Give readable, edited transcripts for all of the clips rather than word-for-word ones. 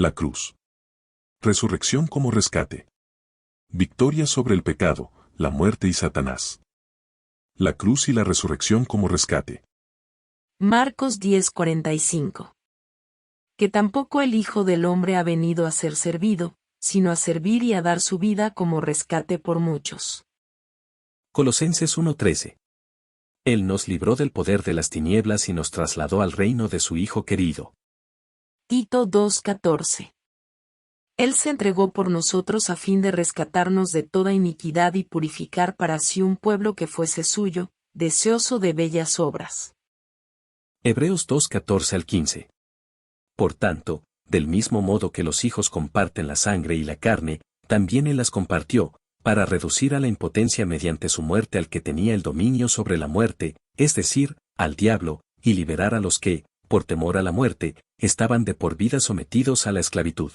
La cruz. Resurrección como rescate. Victoria sobre el pecado, la muerte y Satanás. La cruz y la resurrección como rescate. Marcos 10:45. Que tampoco el Hijo del Hombre ha venido a ser servido, sino a servir y a dar su vida como rescate por muchos. Colosenses 1:13. Él nos libró del poder de las tinieblas y nos trasladó al reino de su Hijo querido. Tito 2:14. Él se entregó por nosotros a fin de rescatarnos de toda iniquidad y purificar para sí un pueblo que fuese suyo, deseoso de bellas obras. Hebreos 2:14-15. Por tanto, del mismo modo que los hijos comparten la sangre y la carne, también Él las compartió, para reducir a la impotencia mediante su muerte al que tenía el dominio sobre la muerte, es decir, al diablo, y liberar a los que, por temor a la muerte, estaban de por vida sometidos a la esclavitud.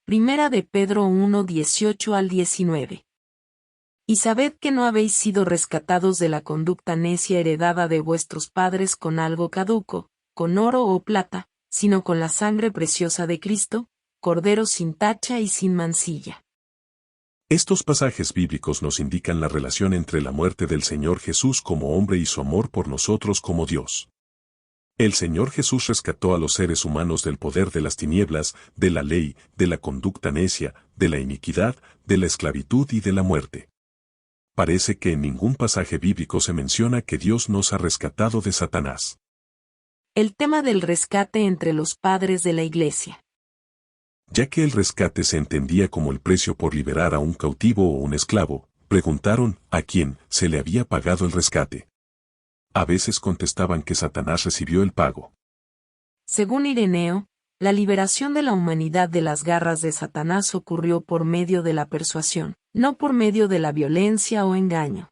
Primera de Pedro 1:18-19. Y sabed que no habéis sido rescatados de la conducta necia heredada de vuestros padres con algo caduco, con oro o plata, sino con la sangre preciosa de Cristo, Cordero sin tacha y sin mancilla. Estos pasajes bíblicos nos indican la relación entre la muerte del Señor Jesús como hombre y su amor por nosotros como Dios. El Señor Jesús rescató a los seres humanos del poder de las tinieblas, de la ley, de la conducta necia, de la iniquidad, de la esclavitud y de la muerte. Parece que en ningún pasaje bíblico se menciona que Dios nos ha rescatado de Satanás. El tema del rescate entre los padres de la Iglesia. Ya que el rescate se entendía como el precio por liberar a un cautivo o un esclavo, preguntaron a quién se le había pagado el rescate. A veces contestaban que Satanás recibió el pago. Según Ireneo, la liberación de la humanidad de las garras de Satanás ocurrió por medio de la persuasión, no por medio de la violencia o engaño.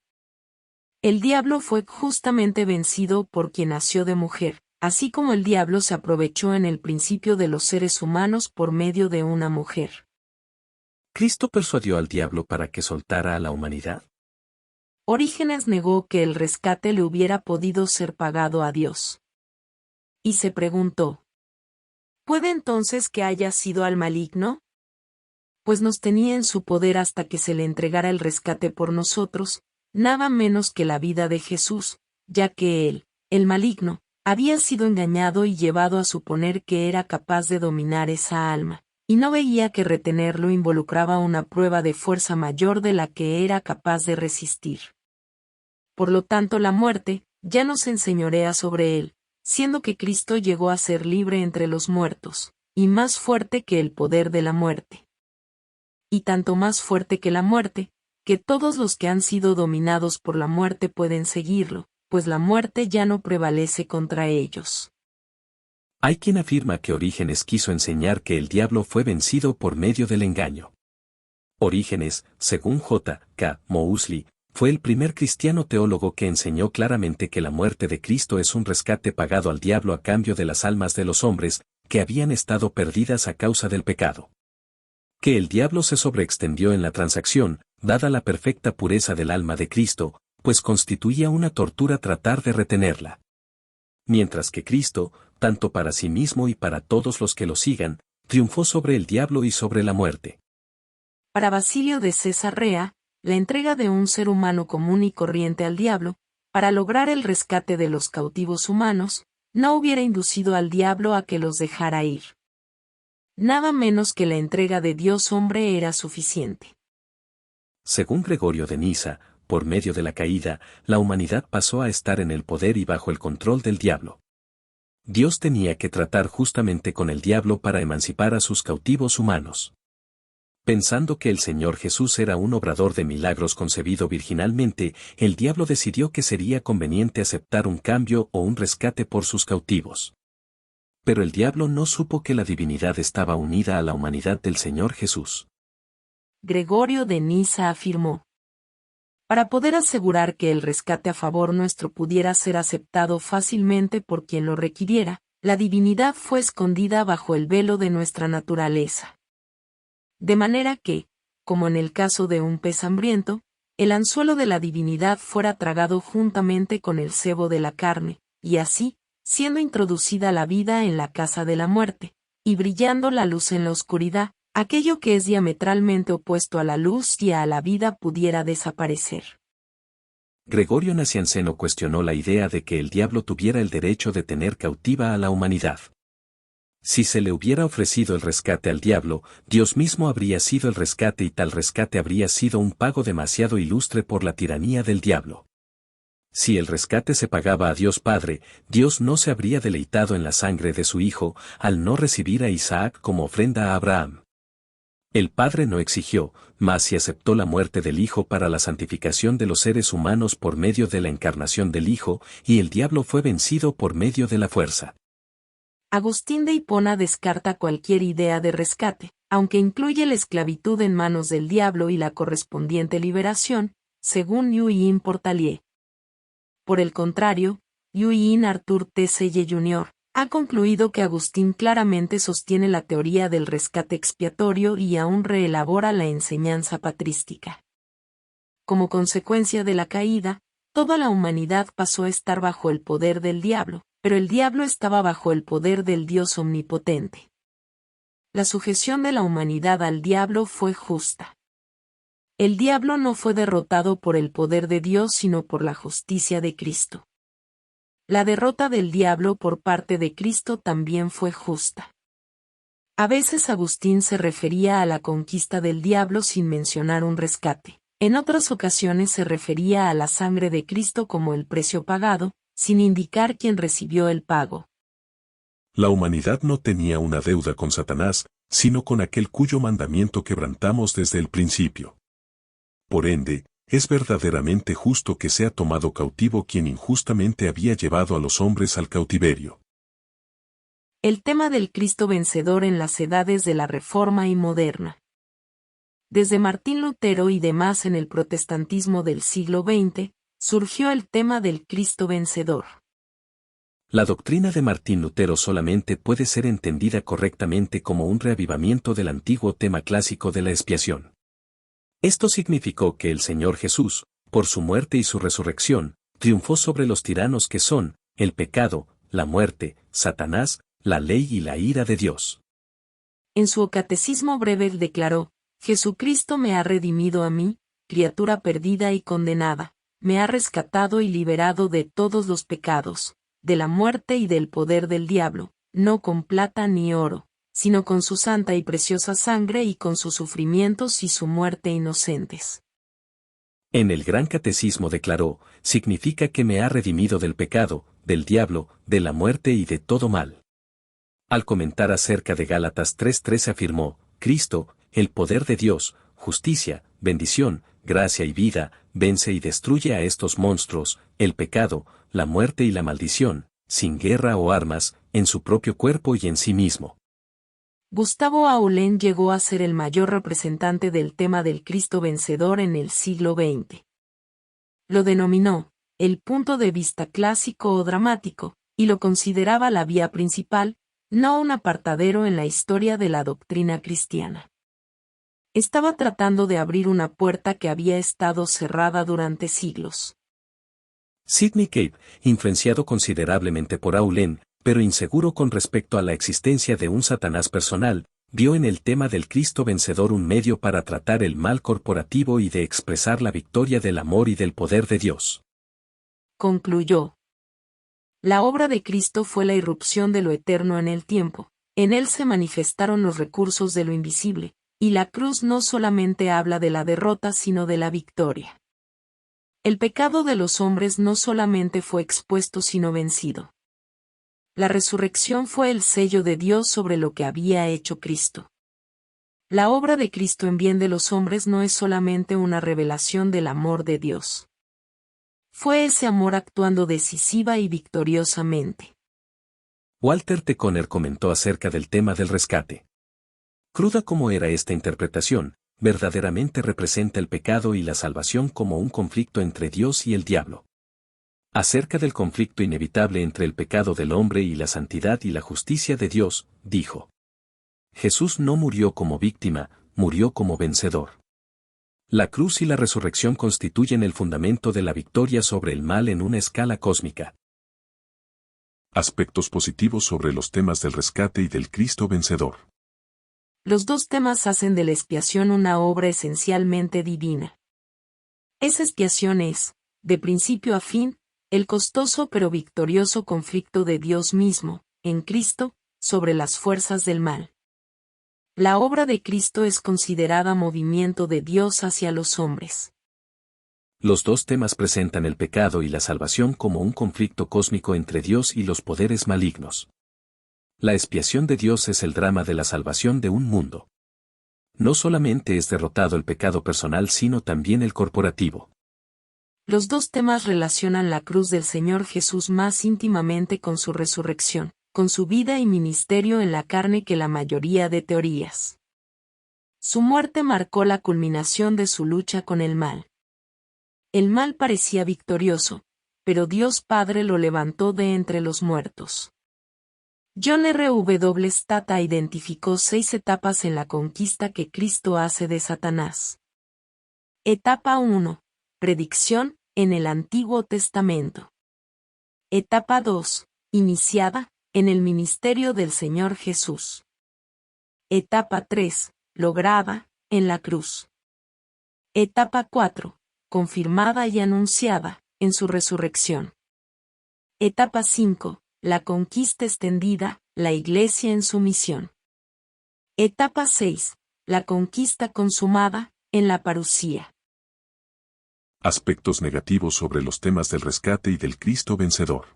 El diablo fue justamente vencido por quien nació de mujer, así como el diablo se aprovechó en el principio de los seres humanos por medio de una mujer. ¿Cristo persuadió al diablo para que soltara a la humanidad? Orígenes negó que el rescate le hubiera podido ser pagado a Dios. Y se preguntó: ¿puede entonces que haya sido al maligno? Pues nos tenía en su poder hasta que se le entregara el rescate por nosotros, nada menos que la vida de Jesús, ya que él, el maligno, había sido engañado y llevado a suponer que era capaz de dominar esa alma, y no veía que retenerlo involucraba una prueba de fuerza mayor de la que era capaz de resistir. Por lo tanto, la muerte ya no se enseñorea sobre él, siendo que Cristo llegó a ser libre entre los muertos, y más fuerte que el poder de la muerte. Y tanto más fuerte que la muerte, que todos los que han sido dominados por la muerte pueden seguirlo, pues la muerte ya no prevalece contra ellos. Hay quien afirma que Orígenes quiso enseñar que el diablo fue vencido por medio del engaño. Orígenes, según J. K. Moseley, fue el primer cristiano teólogo que enseñó claramente que la muerte de Cristo es un rescate pagado al diablo a cambio de las almas de los hombres, que habían estado perdidas a causa del pecado. Que el diablo se sobreextendió en la transacción, dada la perfecta pureza del alma de Cristo, pues constituía una tortura tratar de retenerla. Mientras que Cristo, tanto para sí mismo y para todos los que lo sigan, triunfó sobre el diablo y sobre la muerte. Para Basilio de Cesarea, la entrega de un ser humano común y corriente al diablo, para lograr el rescate de los cautivos humanos, no hubiera inducido al diablo a que los dejara ir. Nada menos que la entrega de Dios hombre era suficiente. Según Gregorio de Nisa, por medio de la caída, la humanidad pasó a estar en el poder y bajo el control del diablo. Dios tenía que tratar justamente con el diablo para emancipar a sus cautivos humanos. Pensando que el Señor Jesús era un obrador de milagros concebido virginalmente, el diablo decidió que sería conveniente aceptar un cambio o un rescate por sus cautivos. Pero el diablo no supo que la divinidad estaba unida a la humanidad del Señor Jesús. Gregorio de Nisa afirmó: para poder asegurar que el rescate a favor nuestro pudiera ser aceptado fácilmente por quien lo requiriera, la divinidad fue escondida bajo el velo de nuestra naturaleza. De manera que, como en el caso de un pez hambriento, el anzuelo de la divinidad fuera tragado juntamente con el cebo de la carne, y así, siendo introducida la vida en la casa de la muerte, y brillando la luz en la oscuridad, aquello que es diametralmente opuesto a la luz y a la vida pudiera desaparecer. Gregorio Nacianceno cuestionó la idea de que el diablo tuviera el derecho de tener cautiva a la humanidad. Si se le hubiera ofrecido el rescate al diablo, Dios mismo habría sido el rescate y tal rescate habría sido un pago demasiado ilustre por la tiranía del diablo. Si el rescate se pagaba a Dios Padre, Dios no se habría deleitado en la sangre de su Hijo, al no recibir a Isaac como ofrenda a Abraham. El Padre no exigió, mas sí aceptó la muerte del Hijo para la santificación de los seres humanos por medio de la encarnación del Hijo, y el diablo fue vencido por medio de la fuerza. Agustín de Hipona descarta cualquier idea de rescate, aunque incluye la esclavitud en manos del diablo y la correspondiente liberación, según Yuyin Portalier. Por el contrario, Yuyin Arthur T. Selle Jr. ha concluido que Agustín claramente sostiene la teoría del rescate expiatorio y aún reelabora la enseñanza patrística. Como consecuencia de la caída, toda la humanidad pasó a estar bajo el poder del diablo, pero el diablo estaba bajo el poder del Dios omnipotente. La sujeción de la humanidad al diablo fue justa. El diablo no fue derrotado por el poder de Dios sino por la justicia de Cristo. La derrota del diablo por parte de Cristo también fue justa. A veces Agustín se refería a la conquista del diablo sin mencionar un rescate. En otras ocasiones se refería a la sangre de Cristo como el precio pagado, sin indicar quién recibió el pago. La humanidad no tenía una deuda con Satanás, sino con aquel cuyo mandamiento quebrantamos desde el principio. Por ende, es verdaderamente justo que sea tomado cautivo quien injustamente había llevado a los hombres al cautiverio. El tema del Cristo vencedor en las edades de la Reforma y moderna. Desde Martín Lutero y demás en el protestantismo del siglo XX, surgió el tema del Cristo vencedor. La doctrina de Martín Lutero solamente puede ser entendida correctamente como un reavivamiento del antiguo tema clásico de la expiación. Esto significó que el Señor Jesús, por su muerte y su resurrección, triunfó sobre los tiranos que son, el pecado, la muerte, Satanás, la ley y la ira de Dios. En su catecismo breve declaró: Jesucristo me ha redimido a mí, criatura perdida y condenada, me ha rescatado y liberado de todos los pecados, de la muerte y del poder del diablo, no con plata ni oro, sino con su santa y preciosa sangre y con sus sufrimientos y su muerte inocentes. En el Gran Catecismo declaró, significa que me ha redimido del pecado, del diablo, de la muerte y de todo mal. Al comentar acerca de Gálatas 3:13 afirmó, Cristo, el poder de Dios, justicia, bendición, gracia y vida, vence y destruye a estos monstruos, el pecado, la muerte y la maldición, sin guerra o armas, en su propio cuerpo y en sí mismo. Gustavo Aulén llegó a ser el mayor representante del tema del Cristo vencedor en el siglo XX. Lo denominó el punto de vista clásico o dramático, y lo consideraba la vía principal, no un apartadero en la historia de la doctrina cristiana. Estaba tratando de abrir una puerta que había estado cerrada durante siglos. Sidney Cape, influenciado considerablemente por Aulén, pero inseguro con respecto a la existencia de un Satanás personal, vio en el tema del Cristo vencedor un medio para tratar el mal corporativo y de expresar la victoria del amor y del poder de Dios. Concluyó: la obra de Cristo fue la irrupción de lo eterno en el tiempo, en él se manifestaron los recursos de lo invisible, y la cruz no solamente habla de la derrota sino de la victoria. El pecado de los hombres no solamente fue expuesto sino vencido. La resurrección fue el sello de Dios sobre lo que había hecho Cristo. La obra de Cristo en bien de los hombres no es solamente una revelación del amor de Dios. Fue ese amor actuando decisiva y victoriosamente. Walter T. Conner comentó acerca del tema del rescate. Cruda como era esta interpretación, verdaderamente representa el pecado y la salvación como un conflicto entre Dios y el diablo. Acerca del conflicto inevitable entre el pecado del hombre y la santidad y la justicia de Dios, dijo: Jesús no murió como víctima, murió como vencedor. La cruz y la resurrección constituyen el fundamento de la victoria sobre el mal en una escala cósmica. Aspectos positivos sobre los temas del rescate y del Cristo vencedor. Los dos temas hacen de la expiación una obra esencialmente divina. Esa expiación es, de principio a fin, el costoso pero victorioso conflicto de Dios mismo, en Cristo, sobre las fuerzas del mal. La obra de Cristo es considerada movimiento de Dios hacia los hombres. Los dos temas presentan el pecado y la salvación como un conflicto cósmico entre Dios y los poderes malignos. La expiación de Dios es el drama de la salvación de un mundo. No solamente es derrotado el pecado personal sino también el corporativo. Los dos temas relacionan la cruz del Señor Jesús más íntimamente con su resurrección, con su vida y ministerio en la carne que la mayoría de teorías. Su muerte marcó la culminación de su lucha con el mal. El mal parecía victorioso, pero Dios Padre lo levantó de entre los muertos. John R. W. Stott identificó 6 etapas en la conquista que Cristo hace de Satanás. Etapa 1. Predicción, en el Antiguo Testamento. Etapa 2. Iniciada, en el ministerio del Señor Jesús. Etapa 3. Lograda, en la cruz. Etapa 4. Confirmada y anunciada, en su resurrección. Etapa 5. La conquista extendida, la Iglesia en su misión. Etapa 6. La conquista consumada, en la parusía. Aspectos negativos sobre los temas del rescate y del Cristo vencedor.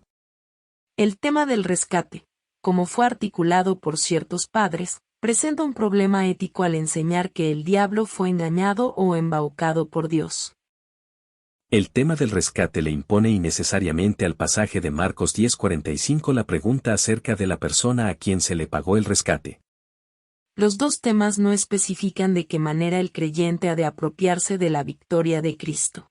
El tema del rescate, como fue articulado por ciertos padres, presenta un problema ético al enseñar que el diablo fue engañado o embaucado por Dios. El tema del rescate le impone innecesariamente al pasaje de Marcos 10:45 la pregunta acerca de la persona a quien se le pagó el rescate. Los dos temas no especifican de qué manera el creyente ha de apropiarse de la victoria de Cristo.